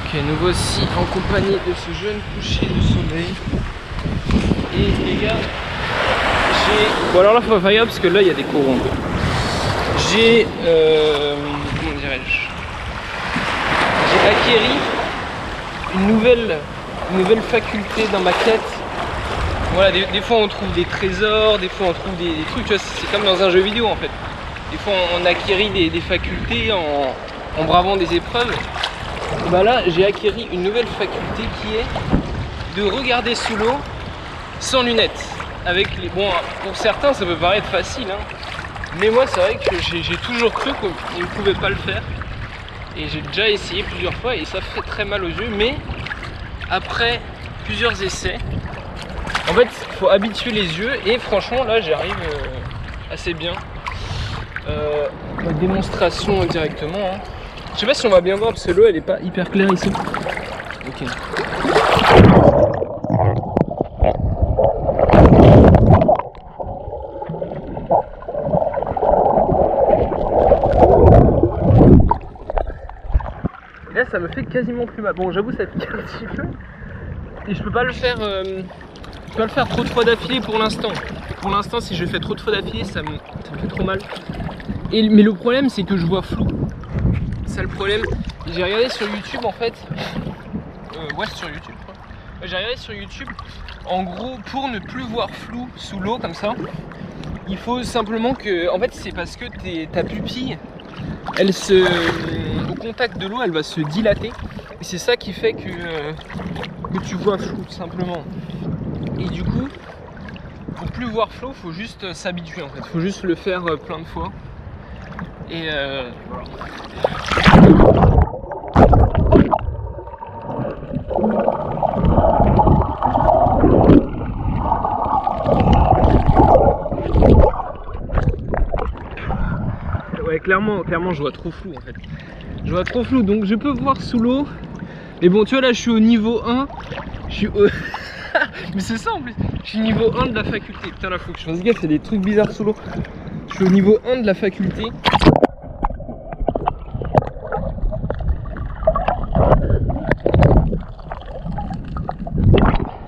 Ok, nous voici en compagnie de ce jeune coucher de soleil. Et les gars, j'ai... Bon alors là faut pas faire gaffe parce que là il y a des courants. J'ai... comment dirais-je? J'ai acquéri une nouvelle faculté dans ma quête. Voilà, des fois on trouve des trésors, des fois on trouve des trucs, tu vois, c'est comme dans un jeu vidéo en fait. Des fois on acquérit des facultés en bravant des épreuves. Et bah là j'ai acquéri une nouvelle faculté qui est de regarder sous l'eau sans lunettes. Avec les... Bon, pour certains ça peut paraître facile, hein, mais moi c'est vrai que j'ai toujours cru qu'on ne pouvait pas le faire. Et j'ai déjà essayé plusieurs fois et ça fait très mal aux yeux, mais après plusieurs essais, en fait il faut habituer les yeux et franchement là j'y arrive assez bien. La démonstration directement, hein. Je sais pas si on va bien voir parce que l'eau elle est pas hyper claire ici. Ok. Et là ça me fait quasiment plus mal. Bon j'avoue ça pique un petit peu. Et je peux pas le faire trop de fois d'affilée pour l'instant. Pour l'instant si je fais trop de fois d'affilée ça me fait trop mal. Mais le problème c'est que je vois flou. C'est le problème. J'ai regardé sur YouTube en fait. Ouais sur YouTube quoi. J'ai regardé sur YouTube. En gros pour ne plus voir flou sous l'eau comme ça, il faut simplement que... En fait c'est parce que ta pupille, elle au contact de l'eau elle va se dilater. Et c'est ça qui fait que tu vois flou tout simplement. Et du coup, pour plus voir flou, faut juste s'habituer en fait. Faut juste le faire plein de fois. Et voilà. Ouais, clairement je vois trop flou en fait. Je vois trop flou, donc je peux voir sous l'eau. Mais bon, tu vois là, je suis au niveau 1. Je suis au... Mais c'est ça en plus. Je suis niveau 1 de la faculté. Putain, là, faut que je fasse gaffe, il y a des trucs bizarres sous l'eau. Je suis au niveau 1 de la faculté.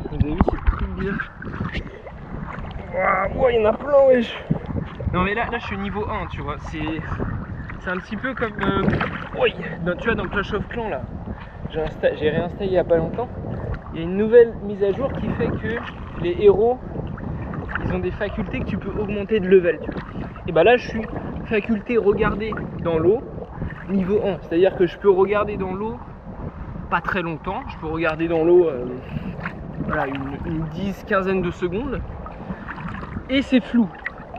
Vous avez vu ces trucs bizarres? Waouh, il y en a plein, wesh. Non mais là je suis au niveau 1, tu vois. C'est un petit peu comme... Oui, tu vois, dans Clash of Clans là. J'ai réinstallé il y a pas longtemps. Il y a une nouvelle mise à jour qui fait que les héros, ils ont des facultés que tu peux augmenter de level, tu vois. Et bah là je suis faculté regarder dans l'eau niveau 1, c'est à dire que je peux regarder dans l'eau pas très longtemps, je peux regarder dans l'eau voilà, une 10-15 de secondes et c'est flou.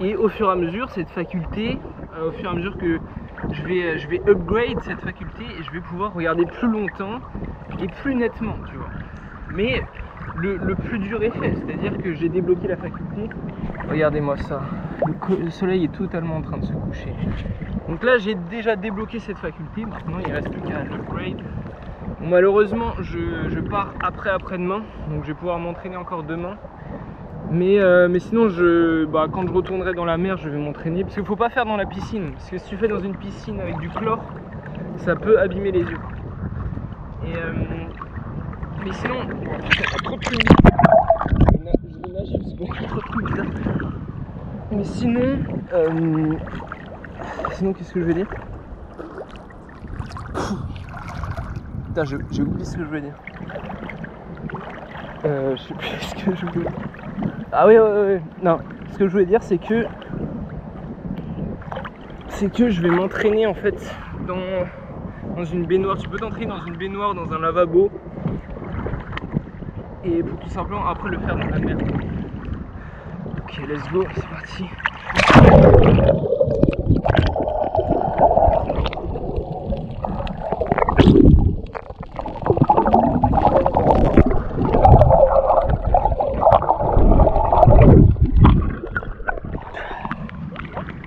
Et au fur et à mesure cette faculté, au fur et à mesure que je vais upgrade cette faculté et je vais pouvoir regarder plus longtemps et plus nettement, tu vois. Mais le plus dur est fait, c'est-à-dire que j'ai débloqué la faculté. Regardez-moi ça, le soleil est totalement en train de se coucher. Donc là j'ai déjà débloqué cette faculté, maintenant il ne reste plus qu'à l'upgrade. Bon, malheureusement je pars après-demain, donc je vais pouvoir m'entraîner encore demain. Mais sinon quand je retournerai dans la mer je vais m'entraîner, parce qu'il ne faut pas faire dans la piscine, parce que si tu fais dans une piscine avec du chlore, ça peut abîmer les yeux. Et mais sinon, il y a trop de trucs bizarres. Je vais nager parce qu'il y a trop de trucs bizarres. Mais sinon, qu'est-ce que je vais dire? Putain, j'ai oublié ce que je voulais dire. Je sais plus ce que je voulais dire. Ah oui, non, ce que je voulais dire c'est que je vais m'entraîner en fait dans une baignoire. Tu peux t'entraîner dans une baignoire, dans un lavabo. Et pour tout simplement après le faire dans la mer. Ok, let's go, c'est parti.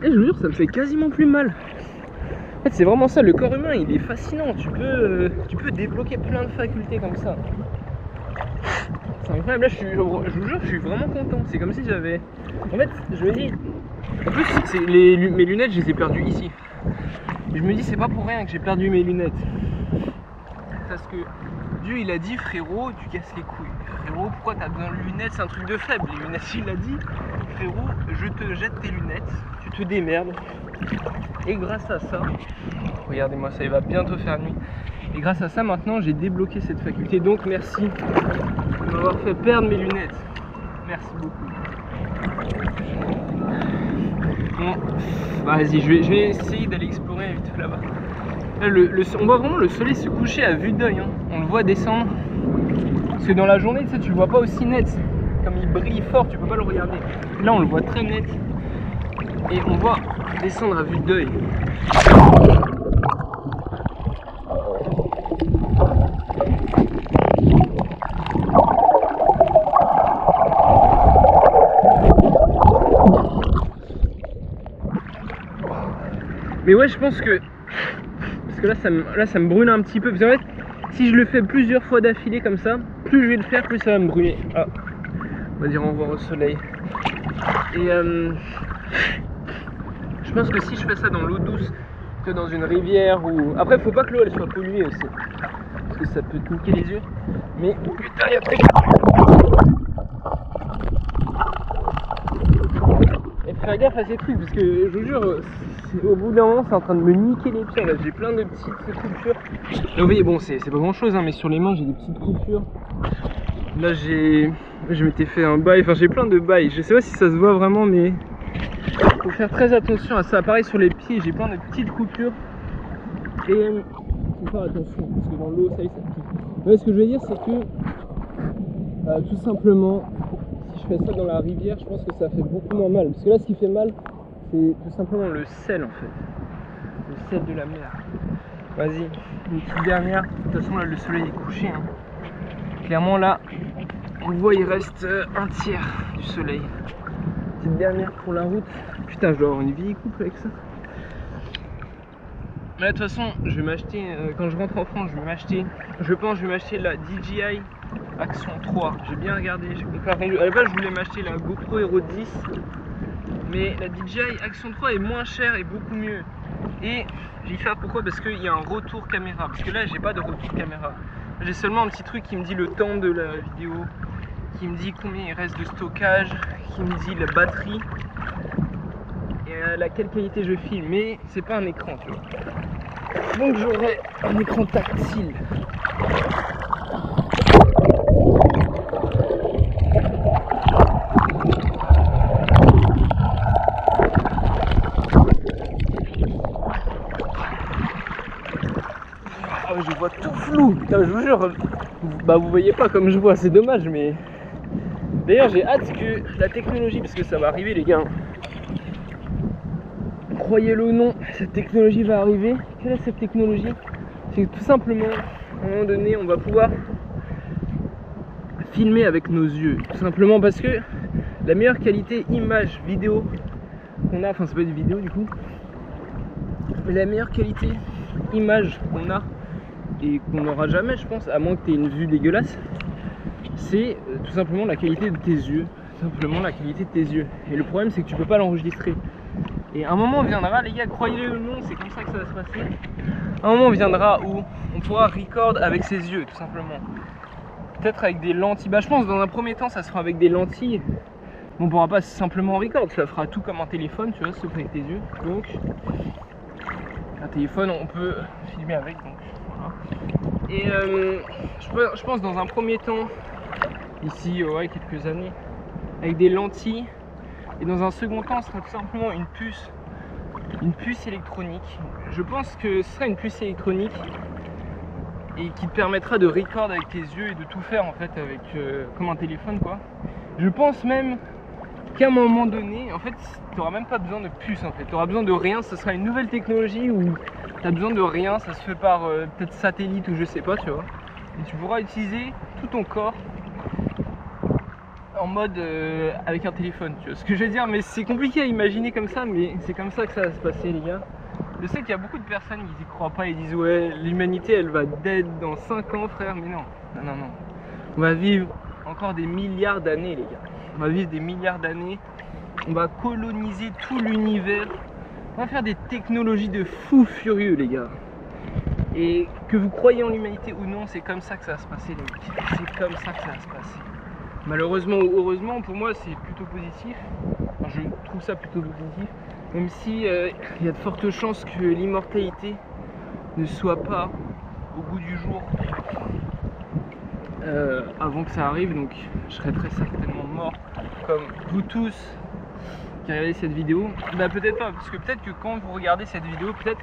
Et je vous jure, ça me fait quasiment plus mal. En fait, c'est vraiment ça, le corps humain il est fascinant. Tu peux débloquer plein de facultés comme ça. C'est incroyable, là je vous jure, je suis vraiment content. C'est comme si j'avais... En fait, je me dis... En plus, mes lunettes, je les ai perdues ici. Et je me dis, c'est pas pour rien que j'ai perdu mes lunettes. parce que Dieu il a dit frérot, tu casses les couilles. Frérot, pourquoi t'as besoin de lunettes? C'est un truc de faible, les lunettes. Il a dit frérot, je te jette tes lunettes, tu te démerdes. Et grâce à ça, regardez-moi ça, il va bientôt faire nuit. Et grâce à ça maintenant j'ai débloqué cette faculté. Donc merci de m'avoir fait perdre mes lunettes. Merci beaucoup. Bon, bah, vas-y, je vais essayer d'aller explorer vite fait là-bas. Là, on voit vraiment le soleil se coucher à vue d'œil, hein. On le voit descendre. Parce que dans la journée, tu le vois pas aussi net. Comme il brille fort, tu peux pas le regarder. Là, on le voit très net. Et on voit descendre à vue d'œil. Mais ouais, je pense que... Parce que là, ça me brûle un petit peu. Parce qu'en fait, si je le fais plusieurs fois d'affilée comme ça, plus je vais le faire, plus ça va me brûler. Ah, on va dire au revoir au soleil. Et je pense que si je fais ça dans l'eau douce, que dans une rivière ou... Après, faut pas que l'eau elle soit polluée aussi. Parce que ça peut te niquer les yeux. Mais... Oh putain, il y a très... Et faire gaffe à ces trucs, parce que je vous jure... Au bout d'un moment, c'est en train de me niquer les pieds. Là, j'ai plein de petites coupures. Là, vous voyez, bon, c'est pas grand chose, hein, mais sur les mains, j'ai des petites coupures. Là, je m'étais fait un bail. Enfin, j'ai plein de bails. Je sais pas si ça se voit vraiment, mais faut faire très attention à ça. Pareil sur les pieds, j'ai plein de petites coupures. Et faut faire attention, parce que dans l'eau, ça y est, ça pique. Ouais, ce que je veux dire, c'est que tout simplement, si je fais ça dans la rivière, je pense que ça fait beaucoup moins mal. Parce que là, ce qui fait mal, c'est tout simplement le sel en fait. Le sel de la mer. Vas-y, une petite dernière. De toute façon là le soleil est couché. Hein. Clairement là, on voit il reste un tiers du soleil. Petite dernière pour la route. Putain je dois avoir une vieille coupe avec ça. Mais là de toute façon je vais m'acheter, quand je rentre en France je vais m'acheter, je pense je vais m'acheter la DJI Action 3. J'ai bien regardé, j'ai comparé. À la base je voulais m'acheter la GoPro Hero 10. Mais la DJI Action 3 est moins chère et beaucoup mieux. Et j'y fais pourquoi? Parce qu'il y a un retour caméra. Parce que là j'ai pas de retour caméra. J'ai seulement un petit truc qui me dit le temps de la vidéo, qui me dit combien il reste de stockage, qui me dit la batterie et laquelle qualité je filme. Mais c'est pas un écran, tu vois. Donc j'aurai un écran tactile. Je vois tout flou, putain, je vous jure, bah vous voyez pas comme je vois, c'est dommage, mais d'ailleurs j'ai hâte que la technologie, parce que ça va arriver les gars, croyez-le ou non, cette technologie va arriver. Quelle est cette technologie? C'est que tout simplement, à un moment donné, on va pouvoir filmer avec nos yeux, tout simplement parce que la meilleure qualité image vidéo qu'on a, enfin c'est pas des vidéos du coup, mais la meilleure qualité image qu'on a et qu'on n'aura jamais, je pense, à moins que tu aies une vue dégueulasse, c'est tout simplement la qualité de tes yeux. Tout simplement la qualité de tes yeux. Et le problème, c'est que tu peux pas l'enregistrer. Et un moment viendra, les gars, croyez-le ou non, c'est comme ça que ça va se passer. Un moment viendra où on pourra record avec ses yeux, tout simplement. Peut-être avec des lentilles. Bah, je pense dans un premier temps, ça sera avec des lentilles. On pourra pas simplement record, ça fera tout comme un téléphone, tu vois, sauf avec tes yeux. Donc, un téléphone, on peut filmer avec. Donc. Et je pense dans un premier temps, ici ouais, quelques années, avec des lentilles, et dans un second temps ce sera tout simplement une puce électronique. Je pense que ce sera une puce électronique et qui te permettra de record avec tes yeux et de tout faire en fait avec comme un téléphone quoi. Je pense même qu'à un moment donné, en fait, tu n'auras même pas besoin de puce en fait, tu auras besoin de rien, ce sera une nouvelle technologie où tu as besoin de rien, ça se fait par peut-être satellite ou je sais pas, tu vois. Et tu pourras utiliser tout ton corps en mode avec un téléphone, tu vois ce que je veux dire, mais c'est compliqué à imaginer comme ça, mais c'est comme ça que ça va se passer les gars. Je sais qu'il y a beaucoup de personnes qui n'y croient pas et disent ouais, l'humanité elle va dead dans 5 ans frère, mais non, non, non, non. On va vivre encore des milliards d'années les gars. On va vivre des milliards d'années, on va coloniser tout l'univers, on va faire des technologies de fous furieux les gars. Et que vous croyez en l'humanité ou non, c'est comme ça que ça va se passer, les mecs. C'est comme ça que ça va se passer. Malheureusement ou heureusement, pour moi, c'est plutôt positif. Enfin, je trouve ça plutôt positif. Même si il y a de fortes chances que l'immortalité ne soit pas au bout du jour avant que ça arrive. Donc, je serais très certainement mort, comme vous tous qui regardez cette vidéo. Bah peut-être pas, parce que peut-être que quand vous regardez cette vidéo, peut-être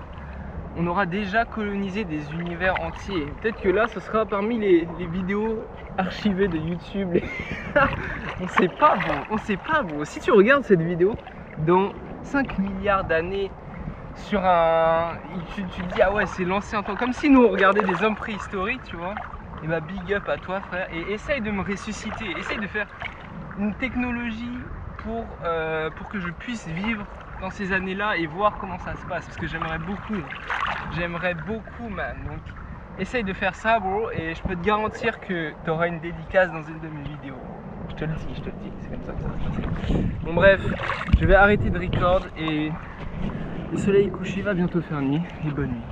on aura déjà colonisé des univers entiers. Peut-être que là, ce sera parmi les vidéos archivées de YouTube. On sait pas, bon, on sait pas, bon. Si tu regardes cette vidéo dans 5 milliards d'années sur un... Tu te dis, ah ouais, c'est l'ancien temps. Comme si nous, on regardait des hommes préhistoriques, tu vois. Et bah, big up à toi, frère. Et essaye de me ressusciter. Essaye de faire une technologie pour que je puisse vivre dans ces années-là et voir comment ça se passe, parce que j'aimerais beaucoup, man. Donc essaye de faire ça, bro, et je peux te garantir que tu auras une dédicace dans une de mes vidéos. Je te le dis, c'est comme ça que ça va se passer. Bon bref, je vais arrêter de record et le soleil couché va bientôt faire nuit, et bonne nuit.